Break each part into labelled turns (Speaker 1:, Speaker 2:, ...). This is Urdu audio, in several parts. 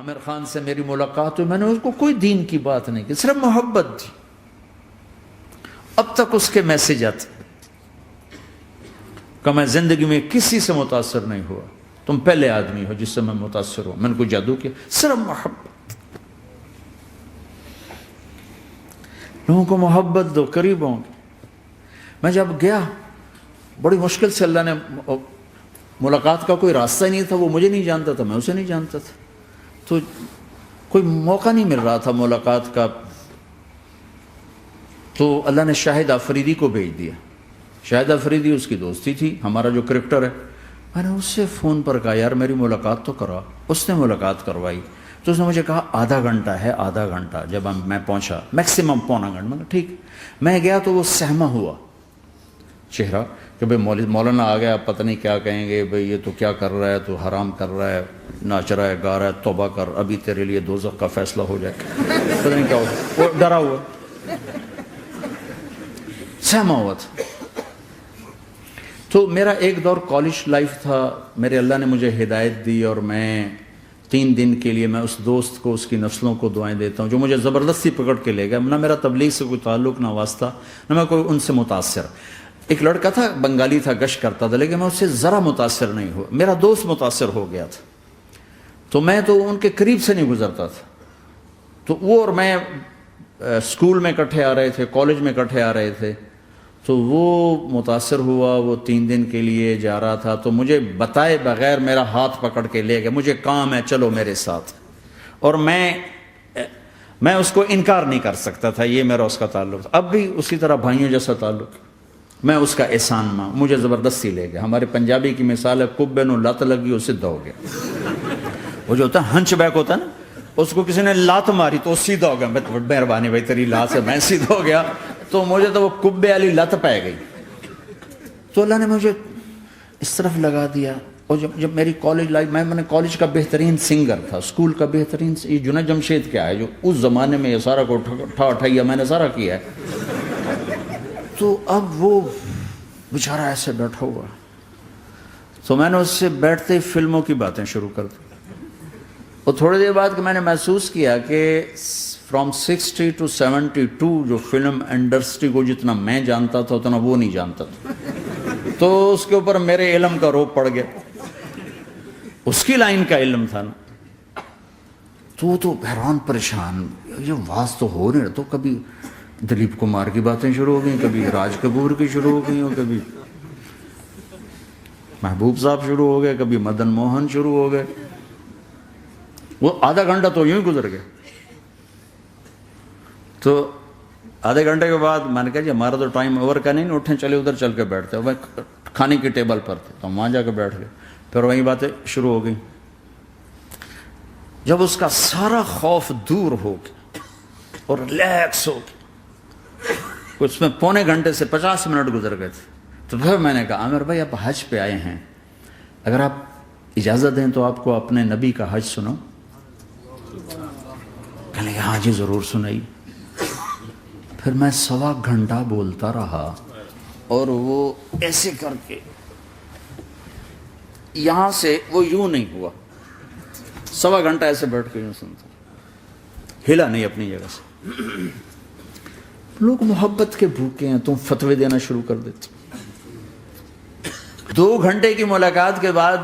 Speaker 1: عامر خان سے میری ملاقات ہوئی، میں نے اس کو کوئی دین کی بات نہیں کی، صرف محبت تھی. اب تک اس کے میسج آتے کہ میں زندگی میں کسی سے متاثر نہیں ہوا، تم پہلے آدمی ہو جس سے میں متاثر ہوں. میں نے کوئی جادو کیا، صرف محبت. لوگوں کو محبت دو، قریب ہوں گے. میں جب گیا بڑی مشکل سے اللہ نے، ملاقات کا کوئی راستہ ہی نہیں تھا، وہ مجھے نہیں جانتا تھا، میں اسے نہیں جانتا تھا، تو کوئی موقع نہیں مل رہا تھا ملاقات کا. تو اللہ نے شاہد آفریدی کو بھیج دیا. شاہد آفریدی اس کی دوستی تھی، ہمارا جو کرکٹر ہے. میں نے اس سے فون پر کہا یار میری ملاقات تو کرا. اس نے ملاقات کروائی. تو اس نے مجھے کہا آدھا گھنٹہ ہے، آدھا گھنٹہ. جب میں پہنچا میکسیمم پونا گھنٹہ. میں نے ٹھیک. میں گیا تو وہ سہما ہوا چہرہ کہ بھئی مولانا آ گیا، پتہ نہیں کیا کہیں گے، بھئی یہ تو کیا کر رہا ہے، تو حرام کر رہا ہے، ناچ رہا ہے، گا رہا ہے، توبہ کر، ابھی تیرے لیے دوزخ کا فیصلہ ہو جائے. پتہ نہیں کیا ہو، وہ ڈرا ہوا سہما ہوا تھا. تو میرا ایک دور کالج لائف تھا. میرے اللہ نے مجھے ہدایت دی اور میں 3 دن کے لیے میں اس دوست کو، اس کی نسلوں کو دعائیں دیتا ہوں جو مجھے زبردستی پکڑ کے لے گیا. نہ میرا تبلیغ سے کوئی تعلق، نہ واسطہ، نہ میں کوئی ان سے متاثر. ایک لڑکا تھا، بنگالی تھا، گشت کرتا تھا، لیکن میں اس سے ذرا متاثر نہیں ہوا. میرا دوست متاثر ہو گیا تھا، تو میں تو ان کے قریب سے نہیں گزرتا تھا. تو وہ اور میں اسکول میں اکٹھے آ رہے تھے، کالج میں اکٹھے آ رہے تھے. تو وہ متاثر ہوا، وہ 3 دن کے لیے جا رہا تھا، تو مجھے بتائے بغیر میرا ہاتھ پکڑ کے لے گیا. مجھے کام ہے، چلو میرے ساتھ. اور میں اس کو انکار نہیں کر سکتا تھا، یہ میرا اس کا تعلق تھا. اب بھی اسی طرح بھائیوں جیسا تعلق. میں اس کا احسان ماں، مجھے زبردستی لے گیا. ہمارے پنجابی کی مثال ہے، کبے نو لت لگی وہ سیدھا ہو گیا. وہ جو ہوتا ہے ہنچ بیک ہوتا ہے نا، اس کو کسی نے لات ماری تو وہ سیدھا ہو گیا. مہربانی بھائی تیری لات سے میں سیدھا ہو گیا. تو مجھے تو وہ کبے والی لت پہ گئی. تو اللہ نے مجھے اس طرف لگا دیا. اور جب میری کالج لائف، میں نے کالج کا بہترین سنگر تھا، اسکول کا بہترین. یہ جنید جمشید کیا ہے جو اس زمانے میں یہ سارا کو اٹھایا میں نے سارا کیا ہے. تو اب وہ بیچارہ ایسے بیٹھا ہوا. تو میں نے اس سے بیٹھتے ہی فلموں کی باتیں شروع کر دی. اور تھوڑی دیر بعد کہ میں نے محسوس کیا کہ فرام 60 to 72 جو فلم انڈسٹری کو جتنا میں جانتا تھا اتنا وہ نہیں جانتا تھا. تو اس کے اوپر میرے علم کا روپ پڑ گیا. اس کی لائن کا علم تھا نا. تو حیران پریشان، یہ واز تو ہو نہیں رہا. تو کبھی دلیپ کمار کی باتیں شروع ہو گئیں، کبھی راج کپور کی شروع ہو گئی، اور کبھی محبوب صاحب شروع ہو گئے، کبھی مدن موہن شروع ہو گئے. وہ آدھا گھنٹہ تو یوں ہی گزر گیا. تو آدھے گھنٹے کے بعد میں نے کہا جی ہمارا تو ٹائم اوور کا نہیں، اٹھیں چلے ادھر چل کے بیٹھتے. وہ کھانے کی ٹیبل پر تھے تو ہم وہاں جا کے بیٹھ گئے. پھر وہیں باتیں شروع ہو گئیں. جب اس کا سارا خوف دور ہو گیا اور ریلیکس ہو گیا، اس میں پونے گھنٹے سے 50 منٹ گزر گئے تھے. تو پھر میں نے کہا عامر بھائی آپ حج پہ آئے ہیں، اگر آپ اجازت دیں تو آپ کو اپنے نبی کا حج سنو. کہنے لگے ہاں جی ضرور سنائی. پھر میں 1.25 گھنٹہ بولتا رہا اور وہ ایسے کر کے یہاں سے وہ یوں نہیں ہوا. 1.25 گھنٹہ ایسے بیٹھ کے یوں سنتا، ہلا نہیں اپنی جگہ سے. لوگ محبت کے بھوکے ہیں، تم فتوے دینا شروع کر دیتے. 2 گھنٹے کی ملاقات کے بعد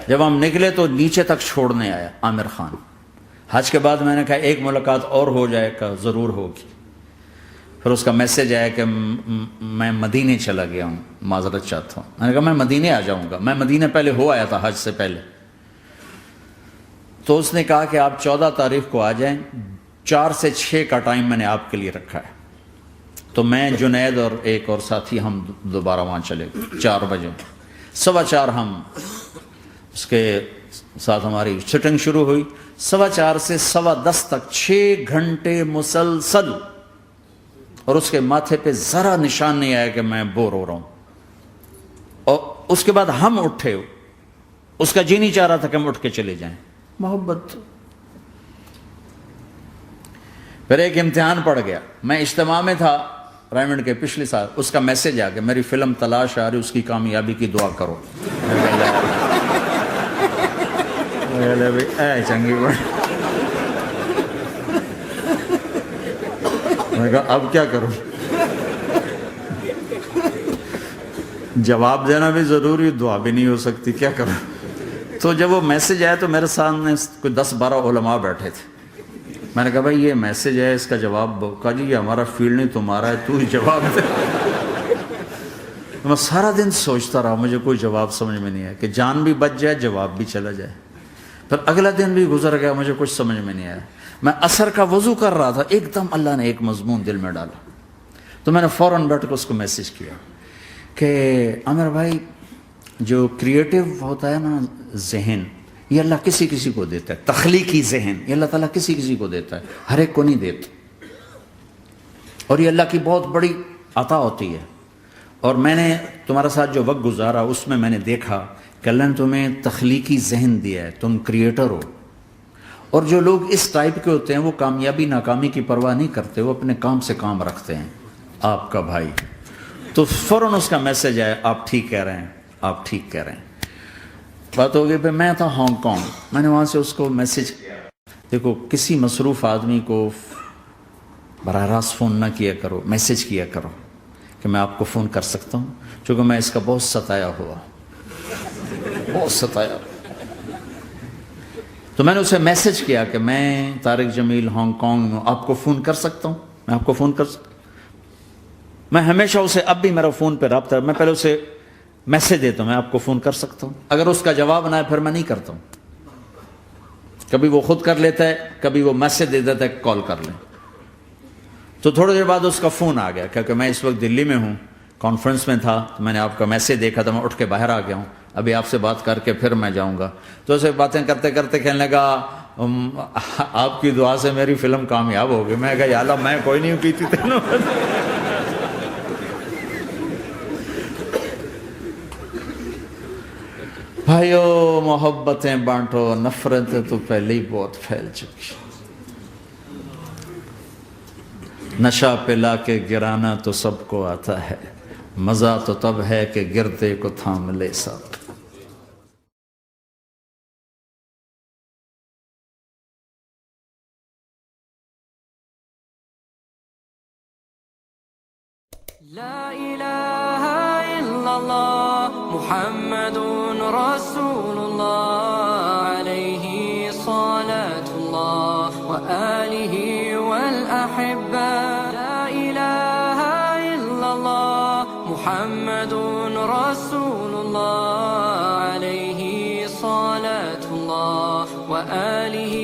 Speaker 1: جب ہم نکلے تو نیچے تک چھوڑنے آیا عامر خان. حج کے بعد میں نے کہا ایک ملاقات اور ہو جائے گا، ضرور ہوگی. پھر اس کا میسج آیا کہ میں مدینے چلا گیا ہوں، معذرت چاہتا ہوں. میں نے کہا میں مدینے آ جاؤں گا. میں مدینے پہلے ہو آیا تھا حج سے پہلے. تو اس نے کہا کہ آپ 14 تاریخ کو آ جائیں، 4 سے 6 کا ٹائم میں نے آپ کے لیے رکھا ہے. تو میں جنید اور ایک اور ساتھی ہم دوبارہ وہاں چلے گئے. 4 بجے 4:15 ہم اس کے ساتھ ہماری سٹنگ شروع ہوئی. 4:15 سے 10:15 تک 6 گھنٹے مسلسل. اور اس کے ماتھے پہ ذرا نشان نہیں آیا کہ میں بور ہو رہا ہوں. اور اس کے بعد ہم اٹھے، اس کا جی نہیں چاہ رہا تھا کہ ہم اٹھ کے چلے جائیں. محبت. پھر ایک امتحان پڑ گیا. میں اجتماع میں تھا رائمنڈ کے پچھلے سال. اس کا میسج آ گیا میری فلم تلاش آ رہی، اس کی کامیابی کی دعا کرو. لے بھائی اے چنگی بڑی. میں نے کہا اب کیا کروں؟ جواب دینا بھی ضروری، دعا بھی نہیں ہو سکتی، کیا کروں؟ تو جب وہ میسج آیا تو میرے سامنے کوئی 10-12 علماء بیٹھے تھے. میں نے کہا بھائی یہ میسج ہے، اس کا جواب دو. کہا جی یہ ہمارا فیلڈ نہیں تمہارا ہے، تو ہی جواب دے. میں سارا دن سوچتا رہا، مجھے کوئی جواب سمجھ میں نہیں آیا کہ جان بھی بچ جائے، جواب بھی چلا جائے. پھر اگلا دن بھی گزر گیا، مجھے کچھ سمجھ میں نہیں آیا. میں عصر کا وضو کر رہا تھا، ایک دم اللہ نے ایک مضمون دل میں ڈالا. تو میں نے فوراً بیٹھ کے اس کو میسج کیا کہ عامر بھائی جو کریٹو ہوتا ہے نا ذہن، یہ اللہ کسی کسی کو دیتا ہے. تخلیقی ذہن یہ اللہ تعالیٰ کسی کسی کو دیتا ہے، ہر ایک کو نہیں دیتا. اور یہ اللہ کی بہت بڑی عطا ہوتی ہے. اور میں نے تمہارے ساتھ جو وقت گزارا اس میں نے دیکھا کہ اللہ نے تمہیں تخلیقی ذہن دیا ہے، تم کریٹر ہو. اور جو لوگ اس ٹائپ کے ہوتے ہیں وہ کامیابی ناکامی کی پرواہ نہیں کرتے، وہ اپنے کام سے کام رکھتے ہیں. آپ کا بھائی تو فوراً اس کا میسج آیا، آپ ٹھیک کہہ رہے ہیں، آپ ٹھیک کہہ رہے ہیں. بات ہو گئی. پھر میں تھا ہانگ کانگ، میں نے وہاں سے اس کو میسج کیا. دیکھو کسی مصروف آدمی کو براہ راست فون نہ کیا کرو، میسج کیا کرو کہ میں آپ کو فون کر سکتا ہوں، چونکہ میں اس کا بہت ستایا ہوا، بہت ستایا. تو میں نے اسے میسج کیا کہ میں طارق جمیل ہانگ کانگ میں آپ کو فون کر سکتا ہوں، میں آپ کو فون کر سکتا ہوں. میں ہمیشہ اسے، اب بھی میرا فون پہ رابطہ ہے، میں پہلے اسے میسج دیتا ہوں میں آپ کو فون کر سکتا ہوں. اگر اس کا جواب نہ ہے پھر میں نہیں کرتا ہوں. کبھی وہ خود کر لیتا ہے، کبھی وہ میسج دے دیتا ہے کال کر لیں. تو تھوڑی دیر بعد اس کا فون آ گیا کیونکہ میں اس وقت دلی میں ہوں، کانفرنس میں تھا. تو میں نے آپ کا میسج دیکھا تھا، میں اٹھ کے باہر آ گیا ہوں، ابھی آپ سے بات کر کے پھر میں جاؤں گا. تو اسے باتیں کرتے کرتے کہنے لگا آپ کی دعا سے میری فلم کامیاب ہو گئی. میں کہا یا اللہ میں کوئی نہیں کی تھی تینوں. بھائیو محبتیں بانٹو، نفرتیں تو پہلے ہی بہت پھیل چکی. نشہ پلا کے گرانا تو سب کو آتا ہے، مزہ تو تب ہے کہ گرتے کو تھام لے سب.
Speaker 2: لا إله إلا الله محمد رسول الله عليه صلاة الله وآله والأحبة. لا إله إلا الله محمد رسول الله عليه صلاة الله وآله